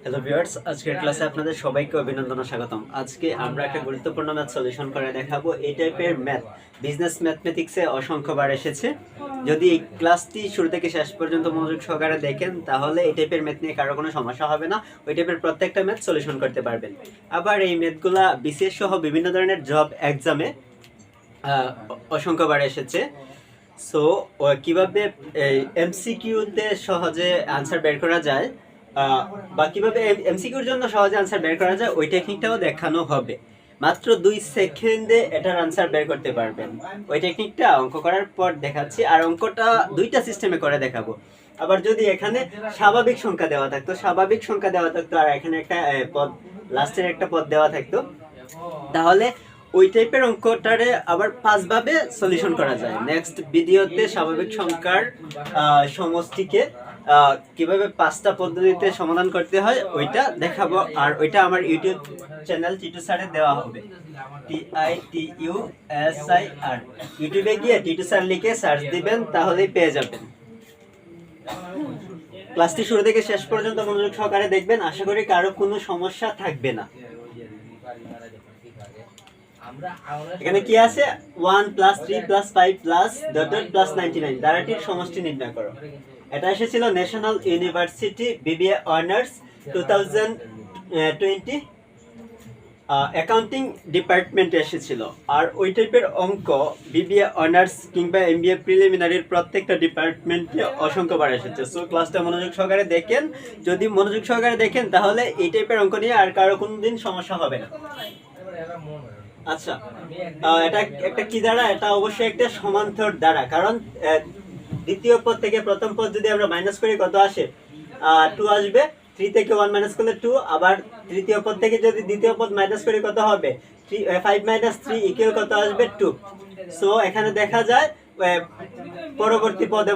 Hello viewers, আজকের ক্লাসে আপনাদের সবাইকে অভিনন্দন ও স্বাগতম। আজকে আমরা একটা গুরুত্বপূর্ণ ম্যাথ সলিউশন করে দেখাবো। এই টাইপের ম্যাথ বিজনেস ম্যাথমেটিক্সে অসংখ্যবার এসেছে। যদি এই ক্লাসটি শুরু থেকে শেষ পর্যন্ত মনোযোগ সহকারে দেখেন তাহলে এই টাইপের ম্যাথ নিয়ে কারো কোনো সমস্যা হবে না, ওই টাইপের প্রত্যেকটা ম্যাথ সলিউশন করতে পারবেন। আবার এই ম্যাথগুলা বিসিএস সহ বিভিন্ন ধরনের জব এক্সামে অসংখ্যবার এসেছে। সো কিভাবে এমসিকিউতে সহজে আনসার বের করা যায় বা কিভাবে এমসিকিউর জন্য সহজে আনসার বের করা যায় ওই টেকনিকটাও দেখানো হবে। মাত্র 2 সেকেন্ডে এটার আনসার বের করতে পারবেন। ওই টেকনিকটা অঙ্ক করার পর দেখাচ্ছি, আর অঙ্কটা দুইটা সিস্টেমে করে দেখাবো। আবার যদি এখানে স্বাভাবিক সংখ্যা দেওয়া থাকতো আর এখানে একটা পদ লাস্টের একটা পদ দেওয়া থাকতো, তাহলে ওই টাইপের অঙ্কটারে আবার 5 ভাবে সলিউশন করা যায়। নেক্সট ভিডিওতে স্বাভাবিক সংখ্যার সমষ্টিকে কিভাবে 5টা পদ্ধতিতে সমাধান করতে হয় ওইটা দেখাবো, আর ওইটা আমার ইউটিউব চ্যানেল টিটু স্যারে দেওয়া হবে, TITUSIR। ইউটিউবে গিয়ে টিটু স্যার লিখে সার্চ দিবেন তাহলেই পেয়ে যাবেন। ক্লাসটি শুরু থেকে শেষ পর্যন্ত মনোযোগ সহকারে দেখবেন, আশা করি কারো কোনো সমস্যা থাকবে না। এখানে কি আছে? 1 + 3 + 5 + +, 99 দ্বারাটির সমষ্টি নির্ণয় করো। এটা এসেছিল national university BBA Honours 2020 accounting ডিপার্টমেন্টে এসেছিল। আর ওই টাইপের অঙ্ক BBA Honours কিংবা MBA প্রিলিমিনারির প্রত্যেকটা ডিপার্টমেন্টে অসংখ্যবার এসেছে। সো ক্লাসটা মনোযোগ সহকারে দেখেন। যদি মনোযোগ সহকারে দেখেন তাহলে এই টাইপের অঙ্ক নিয়ে আর কারো কোনোদিন সমস্যা হবে না। আচ্ছা, এটা একটা কি দ্বারা? এটা অবশ্যই একটা সমান্তর দ্বারা, কারণ দ্বিতীয় পদ থেকে প্রথম পদ যদি আমরা মাইনাস করি কত আসে? 2 আসবে। 3 থেকে 1 মাইনাস করলে 2। আবার তৃতীয় পদ থেকে যদি দ্বিতীয় পদ মাইনাস করি কত হবে? 5 - 3 = কত আসবে? 2। সো এখানে দেখা যায় পরবর্তী পদ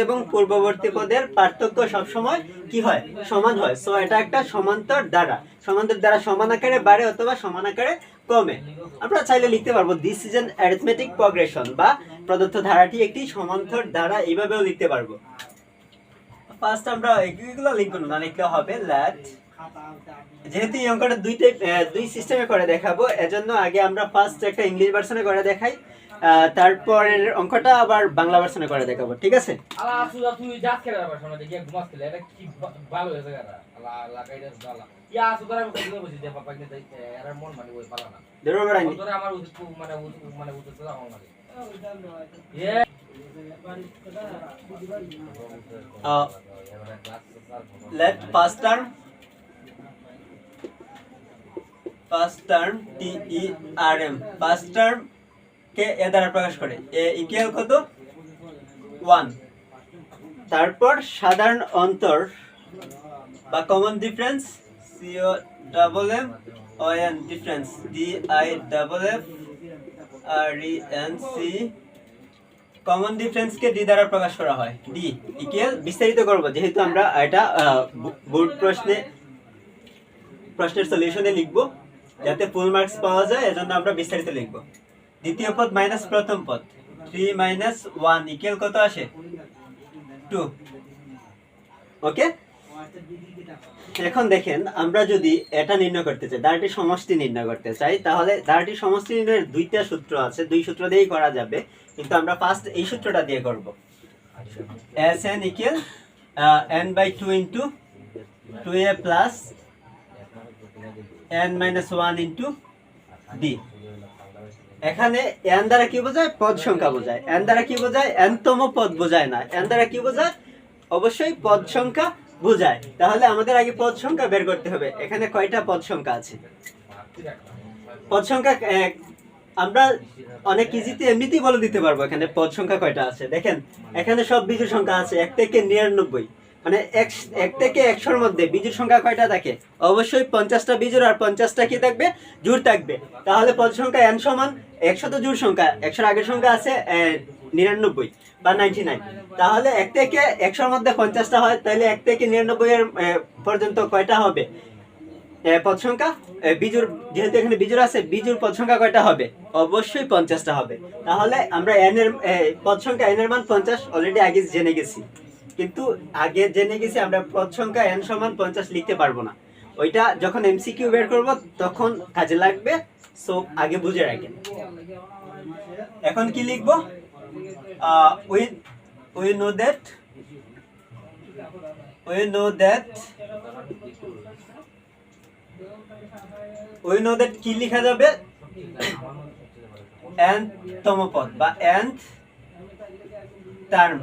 এবং পূর্ববর্তী পদের পার্থক্য সবসময় কি হয়? সমান হয়। সো এটা একটা সমান্তর দ্বারা। সমান্তর দ্বারা সমান আকারে বাড়ে অথবা সমান আকারে কমে। আমরা চাইলে লিখতে পারবো this is an arithmetic progression, বা প্রদত্ত ধারাটি একটি সমান্তর ধারা, এইভাবেও লিখতে পারবো। ফার্স্ট আমরা এগুলো লিখবো না, লিখলে হবে লেট। যেহেতু এই অঙ্কটা দুই সিস্টেমে করে দেখাবো, এজন্য আগে আমরা ফার্স্ট একটা ইংলিশ ভার্সনে করে দেখাই, তারপরের অঙ্কটা আবার বাংলা ভার্সনে করে দেখাবো। ঠিক আছে? Let first term TERM first term কে এ দ্বারা প্রকাশ করে। a ইকুয়াল কত? 1। তারপর সাধারণ অন্তর বা common difference COMM difference DIFFRENC common ডিফারেন্সকে ডি দ্বারা প্রকাশ করা হয়। ডি ইকুয়াল, বিস্তারিত করব যেহেতু আমরা এটা বোর্ড প্রশ্নের সলিউশনে লিখব, যাতে ফুল মার্কস পাওয়া যায়, এজন্য আমরা বিস্তারিত লিখব। দ্বিতীয় পদ মাইনাস প্রথম পদ, 3 - 1 ইকুয়াল কত আসে? 2। ওকে, এখন দেখেন আমরা যদি এটা নির্ণয় করতে চাই, ধারাটির সমষ্টি নির্ণয় করতে চাই, তাহলে ধারাটির সমষ্টি নির্ণয়ের দুইটা সূত্র আছে, দুই সূত্র দিয়েই করা যাবে, কিন্তু আমরা ফার্স্ট এই সূত্রটা দিয়ে করব। Sn = n/2 * 2a + n - 1 * d। এখানে n দ্বারা কি বোঝায়? পদ সংখ্যা বোঝায়। n দ্বারা কি বোঝায়? n তম পদ বোঝায় না। n দ্বারা কি বোঝায়? অবশ্যই পদ সংখ্যা বোঝায়। তাহলে আমাদের আগে পদ সংখ্যা বের করতে হবে। এখানে কয়টা পদ সংখ্যা আছে? পদ সংখ্যা আমরা অনেক ইজিতে এমনিতেই বলে দিতে পারবো এখানে পদ সংখ্যা কয়টা আছে। দেখেন এখানে সব বিজোড় সংখ্যা আছে 1 থেকে 99, মানে 1 থেকে 100-র মধ্যে বিজোড় সংখ্যা কয়টা থাকে? অবশ্যই 50টা বিজোড় আর 50টা কি থাকবে? জোড় থাকবে। তাহলে পদ সংখ্যা n সমান 100 তো জোড় সংখ্যা, 100-র আগের সংখ্যা আছে 99 বা 99। তাহলে 1 থেকে 100-র মধ্যে 50টা হয়, তাহলে 1 থেকে 99 এর পর্যন্ত কয়টা হবে পদ সংখ্যা? বিজোড়, যেহেতু এখানে বিজোড় আছে, বিজোড় পদ সংখ্যা কয়টা হবে? অবশ্যই 50টা হবে। তাহলে আমরা n এর পদ সংখ্যা n এর মান 50 অলরেডি আগে জেনে গেছি। কিন্তু আগে জেনে গেছি আমরা পদ সংখ্যা n সমান 50 লিখতে পারবো না, ওইটা যখন এমসিকিউ বের করব তখন কাজে লাগবে, সো আগে বুঝে রাখেন। এখন কি লিখবো? we know that কি লেখা যাবে? nth তম পদ বা nth term,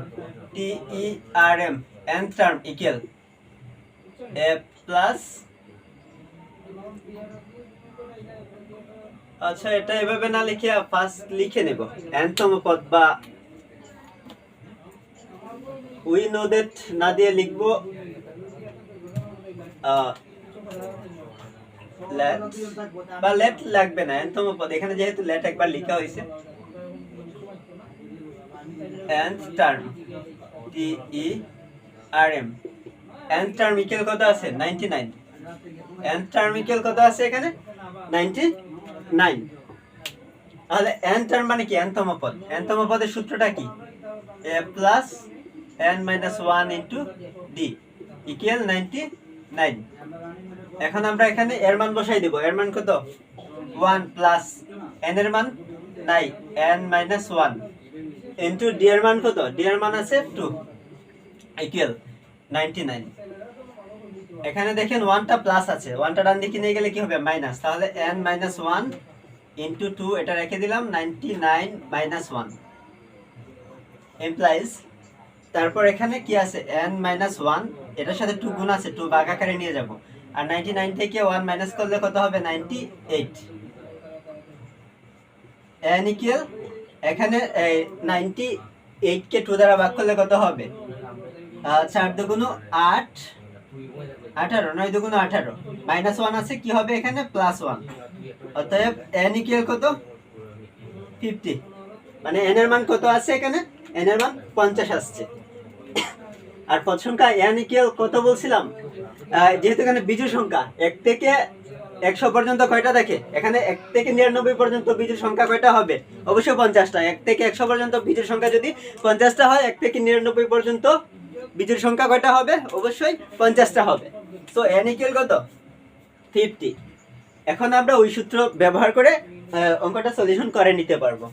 term, nth term equal a plus, আচ্ছা এটা এভাবে না লিখে ফার্স্ট লিখে নেব nth তম পদ, বা we know that না দিয়ে লিখবো let, বা let লাগবে না, nth তম পদ এখানে যেহেতু let একবার লেখা হয়েছে, nth term term, nth term equal কত আছে? 99, nth টার্ম ইকুয়াল কত আছে এখানে? 99। তাহলে n টার্ম মানে কি? n তম পদ। n তম পদের সূত্রটা কি? a plus n minus 1 into d equal 99। এখন আমরা এখানে এর মান বসাই দেব। এর মান কত? 1 প্লাস n এর মান নাই, n মাইনাস 1 ইনটু d এর মান কত? d এর মান আছে 2 ইকুয়াল 99। এখানে দেখেন 1টা প্লাস আছে, 1টা ডান দিকে নিয়ে গেলে কি হবে? মাইনাস। তাহলে n মাইনাস 1 ইনটু 2, এটা রেখে দিলাম 99 মাইনাস 1 এমপ্লাইজ, তারপর এখানে কি আছে? n মাইনাস 1, এটার সাথে 2 গুণ আছে, 2 ভাগ আকারে নিয়ে যাব, আর 99 থেকে 1 মাইনাস করলে কত হবে? 98। n ইকুয়াল এখানে 98 কে 2 দ্বারা ভাগ করলে কত হবে? 4 দুগুণ 8, 18, 9 দুগুণ 18, মাইনাস 1 আছে, কি হবে এখানে? প্লাস 1। অতএব n ইকুয়াল কত? 50। মানে n এর মান কত আছে এখানে? n এর মান 50 আসছে। আর পদ সংখ্যা n ইকুয়াল কত বলছিলাম? যেহেতু এখানে বিজোড় সংখ্যা 1 থেকে 100 পর্যন্ত কয়টা দেখে? এখানে 1 থেকে 99 পর্যন্ত বিজোড় সংখ্যা কয়টা হবে? অবশ্যই 50টা। 1 থেকে 100 পর্যন্ত বিজোড় সংখ্যা যদি 50টা হয়, 1 থেকে 99 পর্যন্ত বিজোড় সংখ্যা কয়টা হবে? অবশ্যই 50টা হবে। সো n ইকুয়াল কত? 50। এখন আমরা ওই সূত্র ব্যবহার করে অঙ্কটা সলিউশন করে নিতে পারবো।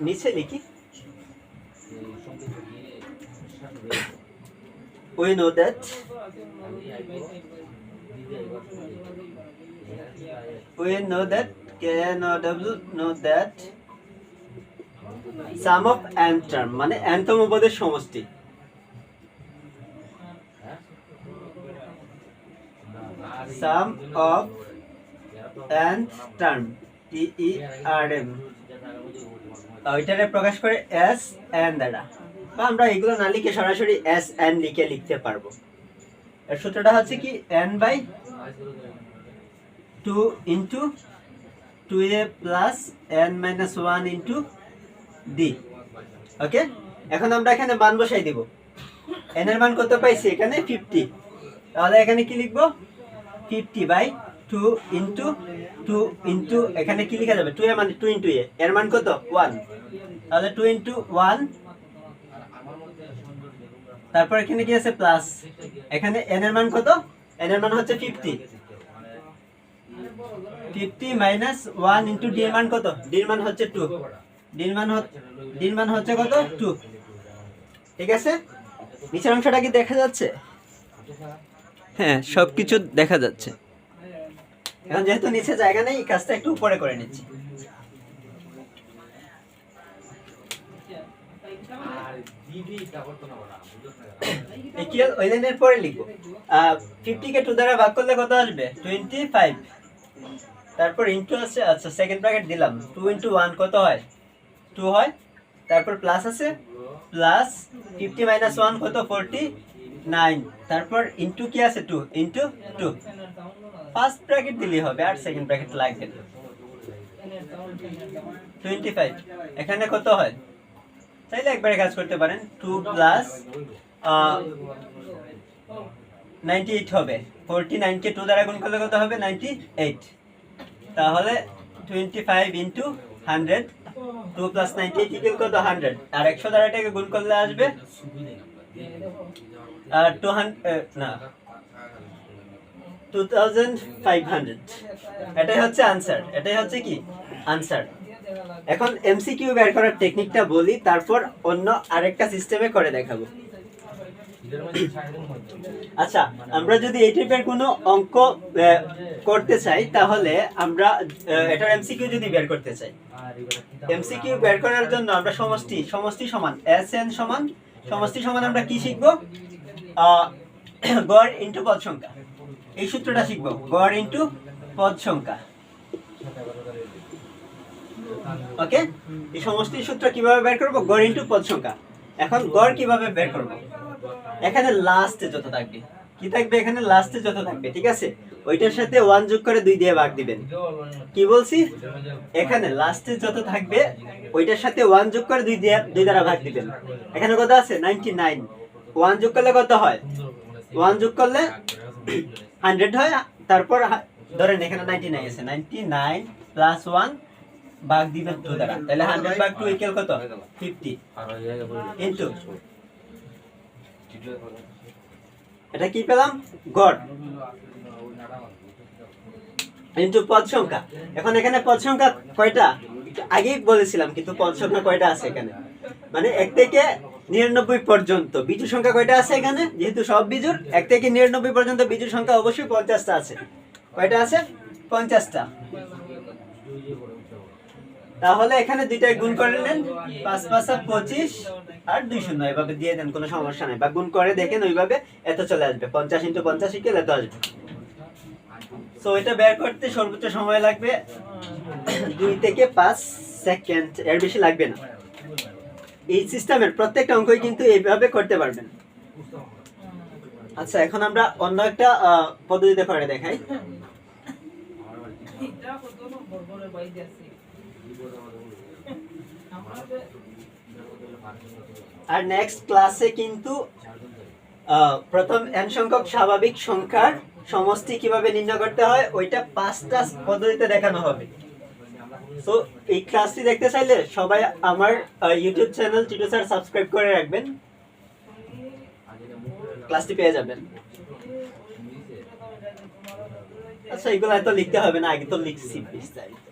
নিচে লিখি, we know that sum of n term মানে n তম পদের সমষ্টি, sum of n term term ওইটারে প্রকাশ করে s n দ্বারা, বা আমরা এগুলো না লিখে সরাসরি s n লিখে লিখতে পারবো। এর সূত্রটা হচ্ছে কি? n by 2 into 2a plus n minus 1 into d। Okay, এখন আমরা এখানে মান বসাই দিব। n এর মান কত পাইছি? এখানে 50। তাহলে এখানে কি লিখবো? 50 বাই 2 ইনটু 2 ইনটু এখানে কি লেখা যাবে? 2 এর মানে 2 ইনটু a, এর মান কত? 1। তাহলে 2 ইনটু 1, তারপর এখানে কি আছে? প্লাস, এখানে n এর মান কত? n এর মান হচ্ছে 50 মাইনাস 1 ইনটু d এর মান কত? d এর মান হচ্ছে 2, d এর মান হচ্ছে কত? 2। ঠিক আছে, নিচের অংশটা কি দেখা যাচ্ছে? হ্যাঁ, সবকিছু দেখা যাচ্ছে। এখন যেহেতু নিচে জায়গা নেই, কাজটা একটু উপরে করে নিচ্ছি। ইকুয়াল ওই লাইনের পরে লিখব। 50 কে 2 দ্বারা ভাগ করলে কত আসবে? 25। তারপর ইনটু আছে, আচ্ছা সেকেন্ড ব্র্যাকেট দিলাম, 2 ইনটু 1 কত হয়? 2 হয়। তারপর প্লাস আছে, প্লাস 50 মাইনাস 1 কত? 49। তারপর ইনটু কি আছে? 2 ইনটু 2। ফার্স্ট ব্র্যাকেট দিলেই হবে, আর সেকেন্ড ব্র্যাকেট লাগবে না। 25 এখানে কত হয়? চাইলে একবারে কাজ করতে পারেন, 2 প্লাস 98 হবে। 49 কে 2 দ্বারা গুণ করলে কত হবে? 98। তাহলে 25 ইনটু 100 2 + 98 ইকুয়াল কত 100 আর 100 দ্বারা এটাকে গুণ করলে আসবে 200 না 2500 এটাই হচ্ছে आंसर এটাই হচ্ছে কি आंसर এখন এমসিকিউ বের করার টেকনিকটা বলি তারপর অন্য আরেকটা সিস্টেমে করে দেখাবো আচ্ছা আমরা যদি এই টাইপের কোনো অঙ্ক করতে চাই তাহলে আমরা এটার এমসিকিউ যদি বের করতে চাই এমসিকিউ বের করার জন্য আমরা সমষ্টি সমান এসএন সমান সমষ্টি সমান আমরা কি শিখব গড় ইনটু পদ সংখ্যা এই সূত্রটা শিখব গড় ইনটু পদ সংখ্যা ওকে এই সমষ্টির সূত্র কিভাবে বের করব গড় ইনটু পদ সংখ্যা এখন গড় কিভাবে বের করব এখানে লাস্টে যত থাকবে কি থাকবে এখানে লাস্টে যত থাকবে ঠিক আছে ওইটার সাথে 1 যোগ করে 2 দিয়ে ভাগ দিবেন কি বলছি এখানে লাস্টে যত থাকবে ওইটার সাথে 1 যোগ করে 2 দ্বারা ভাগ দিবেন এখানে কত আছে 99 1 যোগ করলে কত হয় 1 যোগ করলে 100 হয় তারপর ধরেন এখানে 99 আছে 99 প্লাস 1 ভাগ দিবেন 2 দ্বারা তাহলে 100 ভাগ 2 ইকুয়াল কত 50 ইনটু এটা কি পেলাম গড় ইনটু পদ সংখ্যা এখন এখানে পদ সংখ্যা কয়টা আগেই বলেছিলাম কিন্তু পদ সংখ্যা কয়টা আছে এখানে মানে 1 থেকে 99 পর্যন্ত বিজোড় সংখ্যা কয়টা আছে এখানে যেহেতু সব বিজোড় 1 থেকে 99 পর্যন্ত বিজোড় সংখ্যা অবশ্যই 50টা আছে কয়টা আছে 50টা তাহলে এখানে দুইটাই গুণ করে নেন 5 5 25 আর 2 শূন্য এভাবে দিয়ে দেন কোনো সমস্যা নাই বা গুণ করে দেখেন ওইভাবে এত চলে আসবে 50 * 50 ইকুয়াল এত আসবে সো এটা বের করতে সর্বোচ্চ সময় লাগবে 2 থেকে 5 সেকেন্ড এর বেশি লাগবে না এই সিস্টেমের প্রত্যেকটা অঙ্কই কিন্তু এইভাবে করতে পারবেন আচ্ছা এখন আমরা অন্য একটা পদ্ধতিতে করে দেখাই আর নেক্সট ক্লাসে কিন্তু প্রথম n সংখ্যক স্বাভাবিক সংখ্যার সমষ্টি কিভাবে নির্ণয় করতে হয় ওইটা 5টা পদ্ধতিতে দেখানো হবে সো এই ক্লাসটি দেখতে চাইলে সবাই আমার YouTube channel Titu sir subscribe করে রাখবেন ক্লাসটি পেয়ে যাবেন আচ্ছা এগুলো এত লিখতে হবে না আগে তো লিখছি বিস্তারিত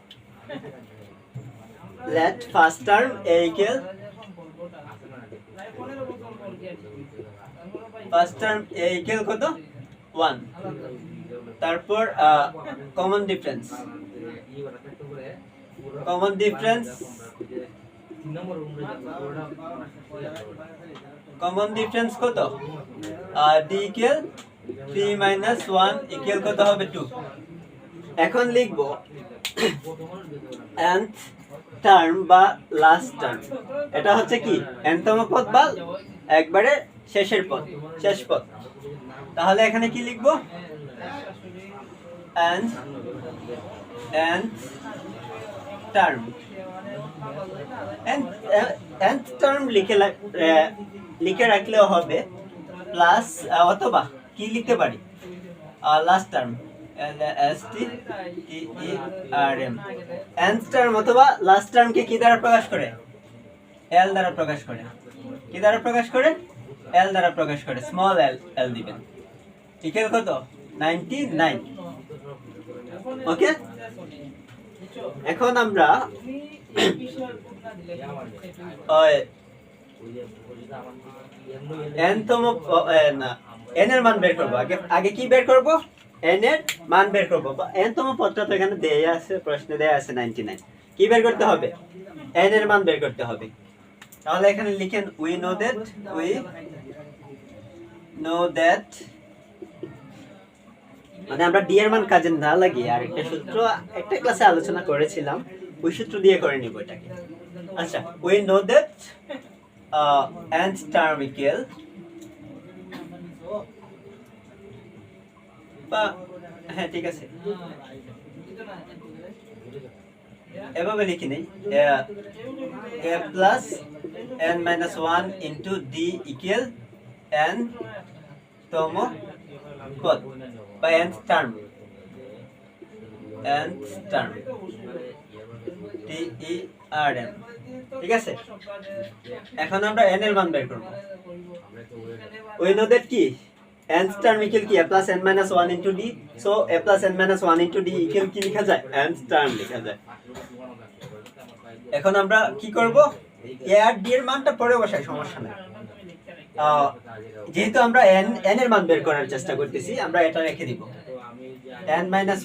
let first term a equal first term a equal কত 1 তারপর common difference কত d equal 3 - 1 equal কত হবে 2 এখন লিখব nth টার্ম বা লাস্ট টার্ম এটা হচ্ছে কি nতম পদ বা একবারে শেষ পদ তাহলে এখানে কি লিখব nth টার্ম nth টার্ম লিখে রাখলেও হবে প্লাস অথবা কি লিখতে পারি last term LSTERM nth term অথবা লাস্ট টার্মকে কি দ্বারা প্রকাশ করে L দ্বারা প্রকাশ করে কি দ্বারা প্রকাশ করে L দ্বারা প্রকাশ করে স্মল l দিবেন ইকুয়াল কত 99 ওকে এখন আমরা nতম না n এর মান বের করব আগে কি বের করব n এর মান বের করব nতম পদটা তো এখানে দেয়া আছে প্রশ্নে দেয়া আছে 99 কি বের করতে হবে n এর মান বের করতে হবে তাহলে এখানে লিখেন we know that মানে আমরা d এর মান কাজে না লাগিয়ে আর একটা সূত্র একটা ক্লাসে আলোচনা করেছিলাম ওই সূত্র দিয়ে করে নিব এটাকে আচ্ছা we know that nth term equal বা হ্যাঁ ঠিক আছে এভাবে লিখি নেই a plus n minus 1 into d equal n তম পদ বা nth term t e R M. ঠিক আছে, এখন আমরা n এর মান বের করব। ওই নোদের কি nth টার্ম ইকুয়াল কি a plus n minus 1 into d, so a plus n minus 1 into d equal কি লেখা যায়, nth টার্ম লেখা যায়। এখন আমরা কি করব, a আর d এর মানটা পরে বসাই, সমস্যা নাই। যেহেতু আমরা n এর মান বের করার চেষ্টা করতেছি, আমরা এটা রেখে দিব n minus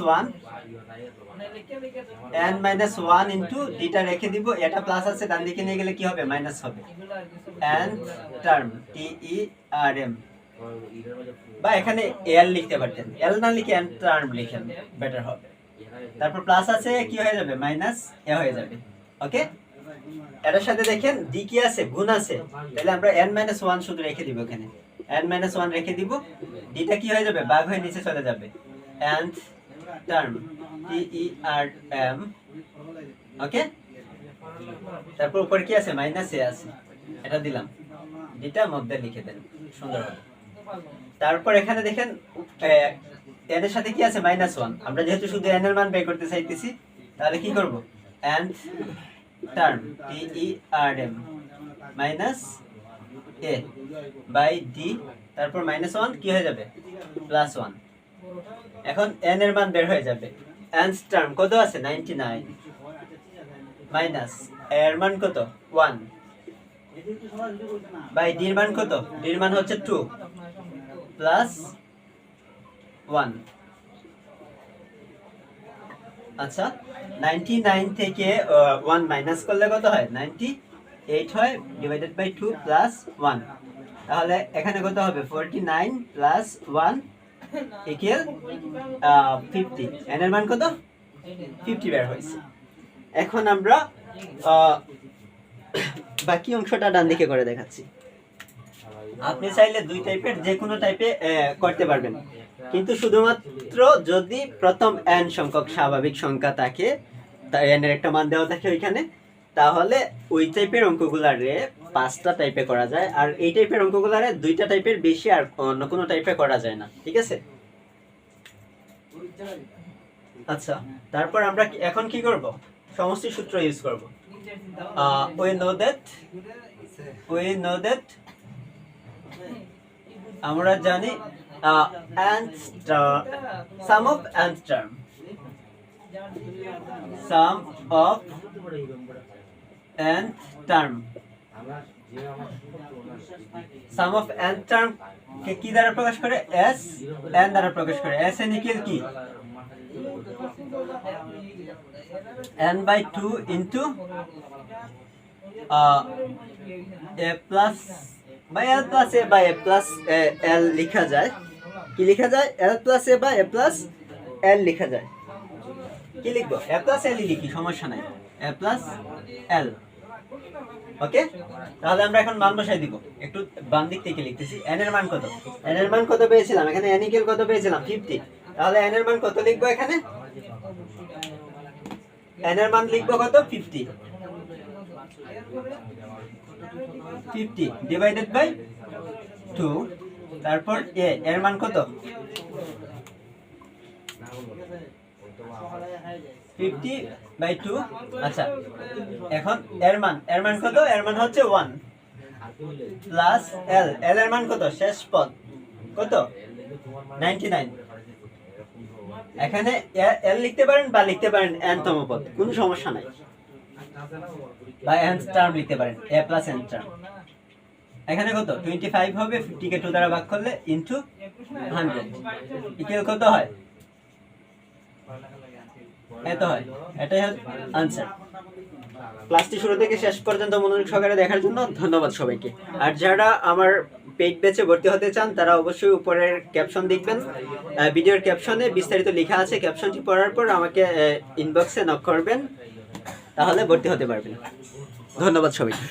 1 into d টা রেখে দিব, এটা প্লাস আছে ডান দিকে নিয়ে গেলে কি হবে, মাইনাস হবে। n term t e r m, বা এখানে l লিখতে পারতেন, l না লিখে n টার্ম লিখেন, বেটার হবে। তারপর প্লাস আছে কি হয়ে যাবে, মাইনাস a হয়ে যাবে। ওকে, এটার সাথে দেখেন d কি আছে, গুণ আছে, তাহলে আমরা n minus 1 শুধু রেখে দিব, এখানে n minus 1 রেখে দিব, d টা কি হয়ে যাবে, ভাগ হয়ে নিচে চলে যাবে, nth term t e r m। ওকে, তারপর উপর কি আছে, মাইনাস a আছে, এটা দিলাম, d টা মধ্যে লিখে দেন, সুন্দর হবে। তারপর এখানে দেখেন n এর সাথে কি আছে, মাইনাস 1, আমরা যেহেতু শুধু n এর মান বের করতে চাইতেছি, তাহলে কি করব, nth term t e r m minus a by d, তারপর মাইনাস 1 কি হয়ে যাবে, প্লাস 1। এখন n এর মান বের হয়ে যাবে, nth টার্ম কত আছে, 99, মাইনাস a এর মান কত, 1, বাই d এর মান কত, d এর মান হচ্ছে 2, প্লাস 1। আচ্ছা, 99 থেকে 1 মাইনাস করলে কত হয়, 98 হয়, ডিভাইডেড বাই 2 প্লাস 1, তাহলে এখানে কত হবে, 49 প্লাস 1 ইকুয়াল 50। n এর মান কত, 50 বের হয়েছে। এখন আমরা বাকি অংশটা ডান দিকে করে দেখাচ্ছি। আপনি চাইলে দুই টাইপের যে কোনো টাইপে করতে পারবেন, কিন্তু শুধুমাত্র যদি প্রথম n সংখ্যক স্বাভাবিক সংখ্যা থাকে, তাই n এর একটা মান দেওয়া থাকে ওইখানে, তাহলে ওই টাইপের অঙ্কগুলারে 5টা টাইপে করা যায়, আর এই টাইপের অঙ্কগুলারে 2টা টাইপের বেশি আর অন্য কোনো টাইপে করা যায় না। ঠিক আছে, আচ্ছা, তারপর আমরা এখন কি করব, সমষ্টি সূত্র ইউজ করব। we know that আমরা জানি nth sum of nth term, sum of nth term, sum of nth term কে কি দ্বারা প্রকাশ করে, s n দ্বারা প্রকাশ করে। s n ইকুয়াল কি, n by 2 into a plus by l plus a by a plus l লিখা যায়, কি লিখা যায়, l plus a by a plus l লিখা যায়। কি লিখবো, a plus l লিখি, সমস্যা নাই, a plus l। ওকে, তাহলে আমরা এখন মান বসাই দিব, একটু বাম দিক থেকে লিখতেছি। n এর মান কত, n এর মান কত পেয়েছিলাম, এখানে n ইকুয়াল কত পেয়েছিলাম, 50, তাহলে n এর মান কত লিখবো, এখানে n এর মান লিখবো কত, 50 ডিভাইডেড বাই 2, তারপর a এর মান কত, 50/2। আচ্ছা, এখন এর মান কত, এর মান হচ্ছে 1 প্লাস l, l এর মান কত, শেষ পদ কত, 99। এখানে l লিখতে পারেন বা লিখতে পারেন n তম পদ, কোনো সমস্যা নাই, বা n টার্ম লিখতে পারেন, a plus n টার্ম। এখানে কত, 25 হবে, 50 কে 2 দ্বারা ভাগ করলে ইনটু 100 ইকুয়াল কত হয়, এত হয়। এটাই হচ্ছে आंसर। ক্লাসটি শুরু থেকে শেষ পর্যন্ত মনোযোগ সহকারে দেখার জন্য ধন্যবাদ সবাইকে। আর যারা আমার পেইড ব্যাচে ভর্তি হতে চান তারা অবশ্যই উপরের ক্যাপশন দেখবেন, ভিডিওর ক্যাপশনে বিস্তারিত লেখা আছে, ক্যাপশনটি পড়ার পর আমাকে ইনবক্সে নক করবেন, তাহলে ভর্তি হতে পারবেন। ধন্যবাদ সবাইকে।